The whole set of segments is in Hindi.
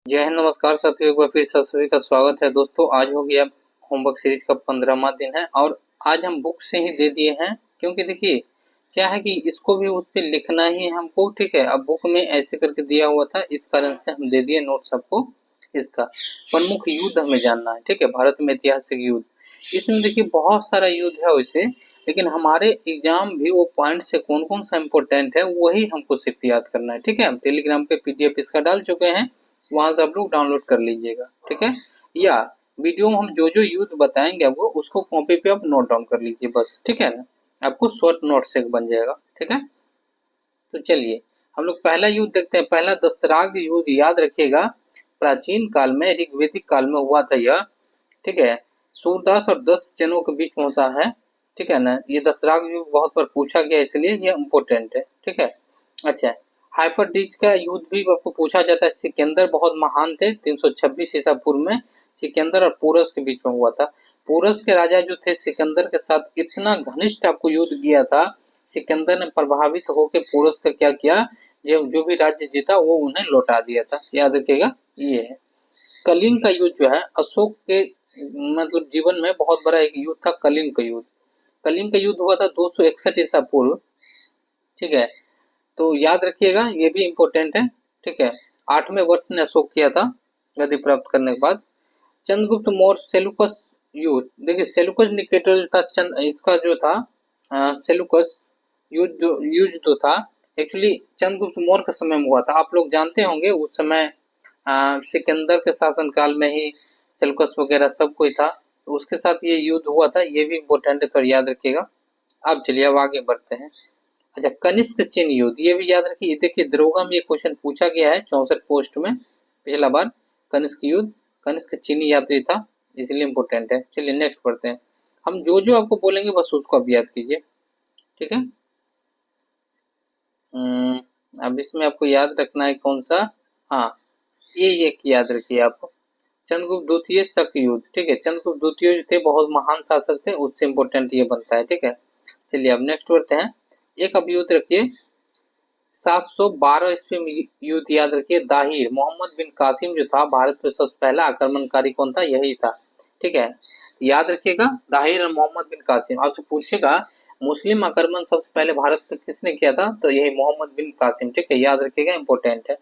जय हिंद, नमस्कार साथियों, एक बार फिर से सभी का स्वागत है। दोस्तों, आज हो गया होमवर्क सीरीज का 15वां दिन है और आज हम बुक से ही दे दिए हैं, क्योंकि देखिए क्या है कि इसको भी उस पे लिखना ही है हमको। ठीक है, अब बुक में ऐसे करके दिया हुआ था, इस कारण से हम दे दिए नोट्स आपको। इसका प्रमुख युद्ध हमें जानना है। ठीक है, भारत में ऐतिहासिक युद्ध, इसमें देखिए बहुत सारा युद्ध है वैसे, लेकिन हमारे एग्जाम भी वो पॉइंट से कौन कौन सा इम्पोर्टेंट है वही हमको सिर्फ याद करना है। ठीक है, हम टेलीग्राम पे पीडीएफ इसका डाल चुके हैं, वहां से आप लोग डाउनलोड कर लीजिएगा। ठीक है, या वीडियो में हम जो जो युद्ध बताएंगे आपको उसको कॉपी पे आप नोट डाउन कर लीजिए बस। ठीक है ना, आपको शॉर्ट नोट से बन जाएगा। ठीक है, तो चलिए हम लोग पहला युद्ध देखते हैं। पहला दशराग युद्ध, याद रखिएगा प्राचीन काल में ऋग्वेदिक काल में हुआ था यह। ठीक है, सूरदास और 10 जनों के बीच में होता है। ठीक है ना, ये दशराग युद्ध बहुत बार पूछा गया, इसलिए ये इम्पोर्टेंट है। ठीक है, अच्छा, हाइफरडीज का युद्ध भी आपको पूछा जाता है। सिकंदर बहुत महान थे, 326 ईसा पूर्व में सिकंदर और पोरस के बीच में हुआ था। पोरस के राजा जो थे सिकंदर के साथ इतना घनिष्ठ आपको युद्ध किया था, सिकंदर ने प्रभावित होकर पोरस का क्या किया, जो भी राज्य जीता वो उन्हें लौटा दिया था। याद रखिएगा, ये है। कलिंग का युद्ध जो है अशोक के मतलब जीवन में बहुत बड़ा एक युद्ध था, कलिंग का युद्ध। कलिंग का युद्ध हुआ था 261 ईसा पूर्व। ठीक है, तो याद रखिएगा ये भी इम्पोर्टेंट है। ठीक है, 8वें वर्ष ने अशोक किया था गद्दी प्राप्त करने के बाद। चंद्रगुप्त मौर्य सेलुकस युद्ध, देखिए सेलुकस निकेटर जो था, चंद इसका जो था सेलुकस युद्ध जो था एक्चुअली चंद्रगुप्त मौर्य के समय में हुआ था। आप लोग जानते होंगे उस समय सिकंदर के शासनकाल में ही सेलुकस वगैरह सब कोई था, तो उसके साथ ये युद्ध हुआ था। ये भी इम्पोर्टेंट है, तो याद रखिएगा। अब चलिए अब आगे बढ़ते हैं। अच्छा, कनिष्क चीन युद्ध, ये भी याद रखिए। देखिए दरोगा में ये क्वेश्चन पूछा गया है 64 पोस्ट में पिछला बार। कनिष्क युद्ध, कनिष्क चीनी यात्री था, इसलिए इम्पोर्टेंट है। चलिए नेक्स्ट पढ़ते हैं। हम जो जो आपको बोलेंगे बस उसको आप याद कीजिए। ठीक है, अब इसमें आपको याद रखना है कौन सा, हाँ ये याद रखिए आप। चंद्रगुप्त द्वितीय शक युद्ध। ठीक है, चंद्रगुप्त द्वितीय जो थे बहुत महान शासक थे, उससे इम्पोर्टेंट ये बनता है। ठीक है, चलिए अब नेक्स्ट बढ़ते हैं। एक अब युद्ध रखिए 712 ईस्वी में युद्ध, याद रखिए दाहिर। मोहम्मद बिन कासिम जो था भारत पे सबसे पहला आक्रमणकारी कौन था, यही था। ठीक है, याद रखिएगा दाहिर और मोहम्मद बिन कासिम। आपसे पूछेगा मुस्लिम आक्रमण सबसे पहले भारत पे किसने किया था, तो यही मोहम्मद बिन कासिम। ठीक है, याद रखिएगा, इंपॉर्टेंट है।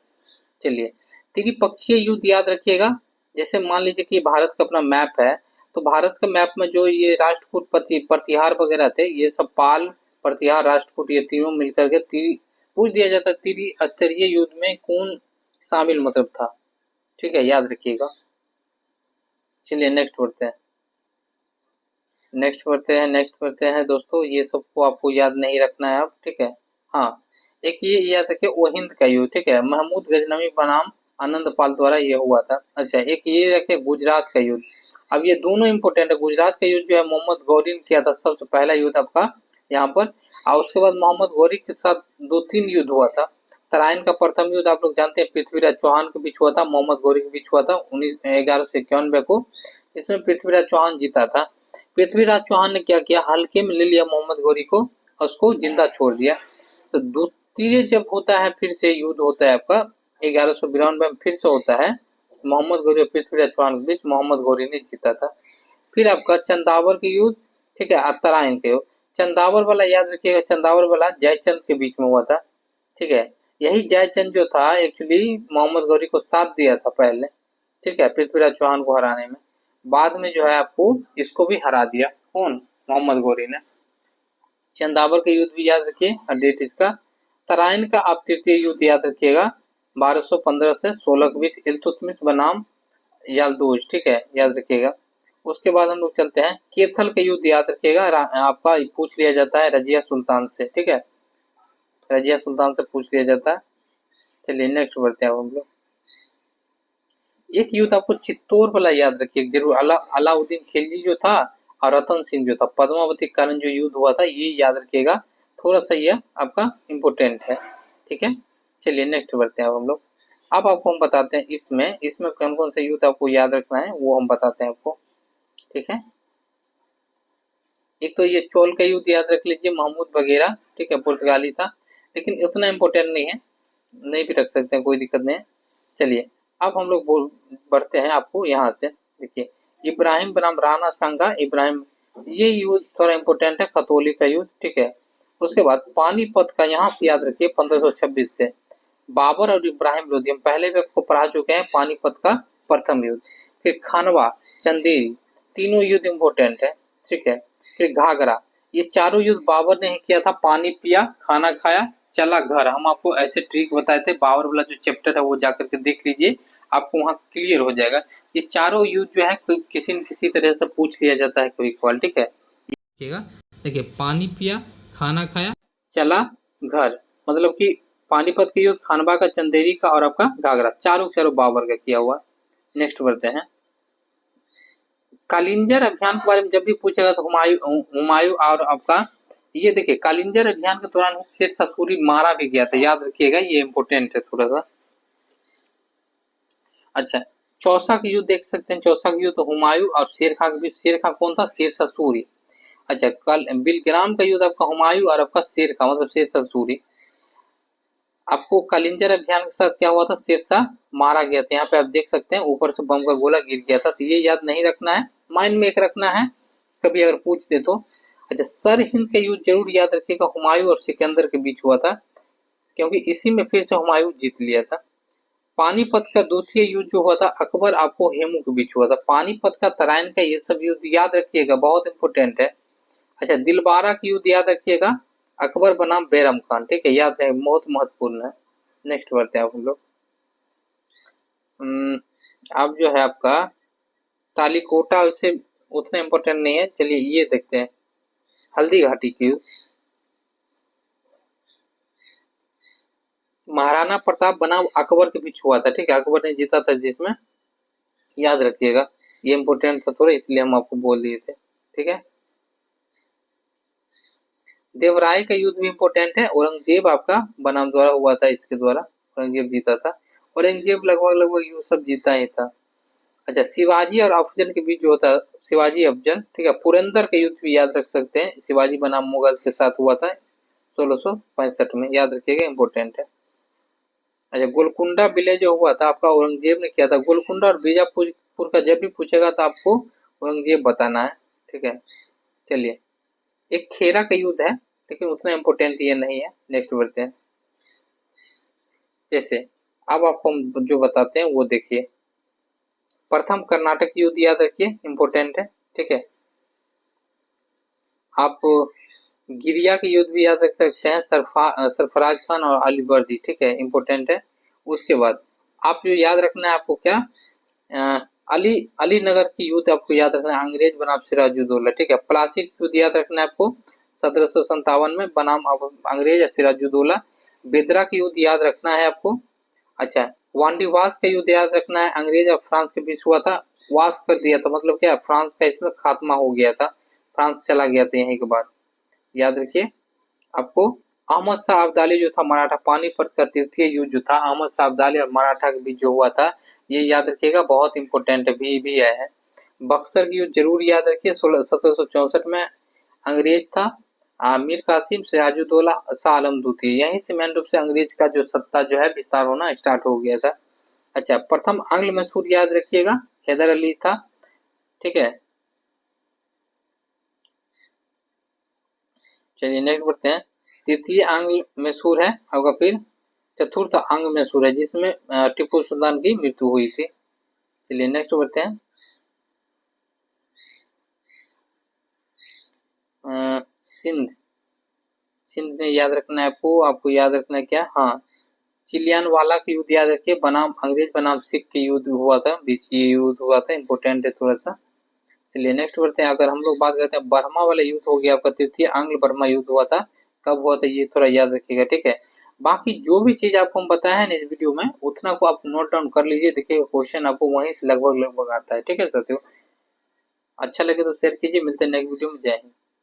चलिए त्रिपक्षीय युद्ध याद रखिएगा। जैसे मान लीजिए कि भारत का अपना मैप है, तो भारत के मैप में जो ये राष्ट्रकूट प्रतिहार वगैरह थे, ये सब पाल प्रतिहार राष्ट्रकूट ये तीनों मिलकर के पूछ दिया जाता त्रिस्तरीय युद्ध में कौन शामिल मतलब था। ठीक है, याद रखिएगा। चलिए नेक्स्ट पढ़ते हैं दोस्तों। ये सबको आपको याद नहीं रखना है अब। ठीक है, हाँ एक ये याद रखिए ओहिंद का युद्ध। ठीक है, महमूद गजनवी बनाम आनंदपाल द्वारा ये हुआ था। अच्छा, एक ये रखे गुजरात का युद्ध। अब ये दोनों इंपोर्टेंट है। गुजरात का युद्ध जो है मोहम्मद गौरी ने किया था, सबसे पहला युद्ध आपका यहाँ पर। और उसके बाद मोहम्मद गौरी के साथ 2-3 युद्ध हुआ था। तराइन का प्रथम युद्ध आप लोग जानते हैं, पृथ्वीराज चौहान के बीच हुआ था, मोहम्मद गौरी के बीच हुआ था 1191 को, जिसमें पृथ्वीराज चौहान जीता था। पृथ्वीराज चौहान ने क्या किया, हल्के में ले लिया मोहम्मद गौरी को और उसको जिंदा छोड़ दिया। तो द्वितीय जब होता है फिर से युद्ध होता है आपका 1192 में फिर से होता है मोहम्मद गौरी और पृथ्वीराज चौहान के बीच, मोहम्मद गौरी ने जीता था। फिर आपका चंदावर के युद्ध। ठीक है, तराइन के युद्ध। चंदावर वाला याद रखिएगा, चंदावर वाला जयचंद के बीच में हुआ था। ठीक है, यही जयचंद जो था एक्चुअली मोहम्मद गौरी को साथ दिया था पहले। ठीक है, पृथ्वीराज चौहान को हराने में। बाद में जो है आपको इसको भी हरा दिया, कौन, मोहम्मद गौरी ने। चंदावर के युद्ध भी याद रखिए, डेट इसका। तराइन का आप तृतीय युद्ध याद रखिएगा 1215 से 1620, इल्तुतमिश बनाम याल्दूज। ठीक है, याद रखिएगा। उसके बाद हम लोग चलते हैं केथल का युद्ध, याद रखिएगा। आपका पूछ लिया जाता है रजिया सुल्तान से। ठीक है, रजिया सुल्तान से पूछ लिया जाता है। चलिए नेक्स्ट बढ़ते हैं हम लोग। एक युद्ध आपको चित्तौड़ वाला याद रखिए जरूर। अलाउद्दीन खिलजी जो था और रतन सिंह जो था, पद्मावती के कारण जो युद्ध हुआ था, ये याद रखिएगा। थोड़ा सा ये आपका इम्पोर्टेंट है। ठीक है, चलिए नेक्स्ट बढ़ते हैं अब हम लोग। अब आपको हम बताते हैं इसमें कौन कौन सा युद्ध आपको याद रखना है वो हम बताते हैं आपको। ठीक है, एक तो ये चोल का युद्ध याद रख लीजिए, महमूद वगैरह। ठीक है, पुर्तगाली था, लेकिन उतना इम्पोर्टेंट नहीं है, नहीं भी रख सकते हैं, कोई दिक्कत नहीं है। चलिए अब हम लोग बढ़ते हैं आपको यहाँ से। देखिए, इब्राहिम बनाम राणा सांगा इब्राहिम, ये युद्ध थोड़ा इंपॉर्टेंट है, खतौली का युद्ध, ठीक है। उसके बाद पानीपत का, यहाँ से याद रखिए 1526 से बाबर और इब्राहिम लोधी, हम पहले भी आपको पढ़ा चुके हैं, पानीपत का प्रथम युद्ध। फिर खानवा, चंदेरी, तीनों युद्ध इंपॉर्टेंट है, ठीक है। फिर घाघरा, ये चारों युद्ध बाबर ने ही किया था। पानी पिया, खाना खाया, चला घर। हम आपको ऐसे ट्रिक बताए थे, बाबर वाला जो चैप्टर है वो जाकर के देख लीजिए, आपको वहाँ क्लियर हो जाएगा। ये चारों युद्ध जो है किसी न किसी तरह से पूछ लिया जाता है कभी कभार, ठीक है। देखिए, पानी पिया, खाना खाया, चला घर, मतलब कि पानीपत के युद्ध, खानवा का, चंदेरी का और आपका घाघरा, चारों चारों बाबर का किया हुआ। नेक्स्ट बढ़ते हैं। कालिंजर अभियान के बारे में जब भी पूछेगा तो हुमायूं और आपका, ये देखिए कालिंजर अभियान के दौरान शेरशाह सूरी मारा भी गया था, याद रखिएगा, ये इंपोर्टेंट है थोड़ा सा। अच्छा, चौसा का युद्ध देख सकते हैं, चौसा का युद्ध हुमायूं और शेर खां के बीच। शेर खां कौन था? शेरशाह सूरी। अच्छा, कल बिलग्राम का युद्ध आपका हुमायूं और आपका शेर खां, मतलब शेरशाह सूरी। आपको कालिंजर अभियान के साथ क्या हुआ था? शेरशाह मारा गया था। यहाँ पे आप देख सकते हैं ऊपर से बम का गोला गिर गया था, तो ये याद नहीं रखना है, माइंड में एक रखना है, कभी अगर पूछ दे तो। अच्छा, सर हिंद का युद्ध जरूर याद रखिएगा, हुमायूं और सिकंदर के बीच हुआ था, क्योंकि इसी में फिर से हुमायूं जीत लिया था। पानीपत का द्वितीय युद्ध जो हुआ था अकबर आपको हेमू के बीच हुआ था। पानीपत का, तराइन का, ये सब युद्ध याद रखिएगा, बहुत इंपोर्टेंट है। अच्छा, दिलबारा की युद्ध याद रखिएगा, अकबर बनाम बैरम खान, ठीक है, याद है, बहुत महत्वपूर्ण है। नेक्स्ट बढ़ते हैं हम लोग। अब जो है आपका तालीकोटा, उससे उतना इम्पोर्टेंट नहीं है, चलिए ये देखते हैं। हल्दी घाटी की युद्ध, महाराणा प्रताप बनाम अकबर के बीच हुआ था, ठीक है, अकबर ने जीता था जिसमें, याद रखिएगा, ये इम्पोर्टेंट था थोड़ा, इसलिए हम आपको बोल दिए थे, ठीक है। देवराय का युद्ध भी इम्पोर्टेंट है, औरंगजेब आपका बनाम द्वारा हुआ था, इसके द्वारा औरंगजेब जीता था। औरंगजेब लगभग लगभग युद्ध सब जीता ही था। अच्छा, शिवाजी और अफजल के बीच जो होता, शिवाजी अफजल, ठीक है। पुरंदर का युद्ध भी याद रख सकते हैं, शिवाजी बनाम मुगल के साथ हुआ था 1665 में, याद रखिएगा, इंपॉर्टेंट है। अच्छा, गोलकुंडा विलय जो हुआ था आपका औरंगजेब ने किया था। गोलकुंडा और बीजापुर का जब भी पूछेगा तो आपको औरंगजेब बताना है, ठीक है। चलिए, एक खेरा का युद्ध है, लेकिन उतना इम्पोर्टेंट ये नहीं है। नेक्स्ट बढ़ते हैं। जैसे अब आपको हम जो बताते हैं वो देखिए, प्रथम कर्नाटक युद्ध याद रखिए, इम्पोर्टेंट है, ठीक है। आप गिरिया के युद्ध भी याद रख सकते हैं, सरफराज खान और अली वर्दी, ठीक है, इम्पोर्टेंट है। उसके बाद आप जो याद रखना है आपको क्या, अली अली नगर की युद्ध आपको याद रखना है, अंग्रेज बनाम सिराजुद्दौला, ठीक है। प्लासी की युद्ध याद रखना है आपको 1757 में, बनाम अंग्रेज सिराजुद्दौला। बेदरा की युद्ध याद रखना है आपको। अच्छा, वांडीवास का युद्ध याद रखना है, अंग्रेज और फ्रांस के बीच हुआ था, वास कर दिया था, मतलब क्या, फ्रांस का इसमें खात्मा हो गया था, फ्रांस चला गया था यहीं के बाद, याद रखिए। आपको अहमद शाह अब्दाली जो था मराठा, पानीपत का तृतीय युद्ध जो था अहमद शाह अब्दाली और मराठा के बीच जो हुआ था, ये याद रखिएगा, बहुत इंपॉर्टेंट भी है। बक्सर की युद्ध जरूर याद रखिए, 1764 में, अंग्रेज था मीर कासिम, सिराजुद्दौला, शाह आलम द्वितीय, यहीं से मेन रूप से अंग्रेज का जो सत्ता जो है विस्तार होना स्टार्ट हो गया था। अच्छा, प्रथम आंग्ल मैसूर याद रखिएगा, हैदर अली था, ठीक है। चलिए नेक्स्ट बढ़ते हैं। तृतीय आंग्ल मैसूर है आपका, फिर चतुर्थ अंग मैसूर है, जिसमें टीपू सुल्तान की मृत्यु हुई थी। चलिए नेक्स्ट बढ़ते हैं। सिंध, सिंध में याद रखना है आपको याद रखना है क्या, हाँ, चिलियन वाला की युद्ध याद रखिए, बनाम अंग्रेज बनाम सिख की युद्ध हुआ था, बीच ये युद्ध हुआ था, इंपोर्टेंट है थोड़ा सा। चलिए नेक्स्ट बढ़ते हैं। अगर हम लोग बात करते हैं बर्मा वाला युद्ध हो गया आपका, तृतीय आंग्ल बर्मा युद्ध हुआ था, कब हुआ था ये थोड़ा याद रखिएगा, ठीक है। बाकी जो भी चीज आपको हम बताया है ना इस वीडियो में, उतना को आप नोट डाउन कर लीजिए, देखिए क्वेश्चन आपको वहीं से लगभग लगभग आता है, ठीक है साथियों। अच्छा लगे तो शेयर कीजिए, मिलते हैं नेक्स्ट वीडियो में, जय हिंद।